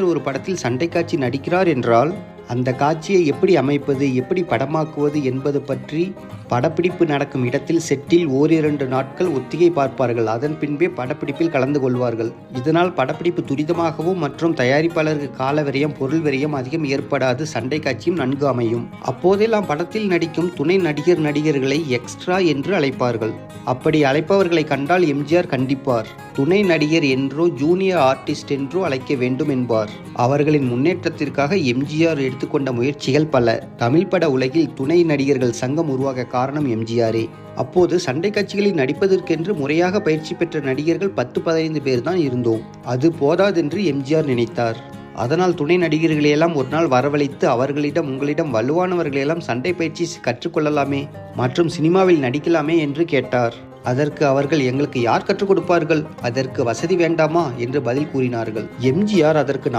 ஒரு படத்தில் சண்டை காட்சி நடிக்கிறார் என்றால் அந்த காட்சியை எப்படி அமைப்பது, எப்படி படமாக்குவது என்பது பற்றி படப்பிடிப்பு நடக்கும் இடத்தில் செட்டில் ஓரிரண்டு நாட்கள் ஒத்திகை பார்ப்பார்கள். அதன் பின்பே படப்பிடிப்பில் கலந்து கொள்வார்கள். இதனால் படப்பிடிப்பு துரிதமாகவும் மற்றும் தயாரிப்பாளருக்கு கால விரயம், பொருள் விரயம் அதிகம் ஏற்படாது. சண்டை காட்சியும் நன்கு அமையும். அப்போதெல்லாம் படத்தில் நடிக்கும் துணை நடிகர்களை எக்ஸ்ட்ரா என்று அழைப்பார்கள். அப்படி அழைப்பவர்களை கண்டால் எம்ஜிஆர் கண்டிப்பார். துணை நடிகர் என்றோ ஜூனியர் ஆர்டிஸ்ட் என்றோ அழைக்க வேண்டும் என்பார். அவர்களின் முன்னேற்றத்திற்காக எம்ஜிஆர் எடுத்துக்கொண்ட முயற்சிகள் பல. தமிழ் பட உலகில் துணை நடிகர்கள் சங்கம் உருவாக காரணம் எம்ஜிஆரே. அப்போது சண்டை காட்சிகளில் நடிப்பதற்கென்று முறையாக பயிற்சி பெற்ற நடிகர்கள் 10-15 பேர் தான் இருந்தோம். அது போதாதென்று எம்ஜிஆர் நினைத்தார். அதனால் துணை நடிகர்களையெல்லாம் ஒரு நாள் வரவழைத்து அவர்களிடம், உங்களிடம் வலுவானவர்களையெல்லாம் சண்டை பயிற்சி கற்றுக்கொள்ளலாமே மற்றும் சினிமாவில் நடிக்கலாமே என்று கேட்டார். அதற்கு அவர்கள், எங்களுக்கு யார் கற்றுக் கொடுப்பார்கள், அதற்கு வசதி வேண்டாமா என்று பதில் கூறினார்கள். எம்ஜிஆர் அதற்கு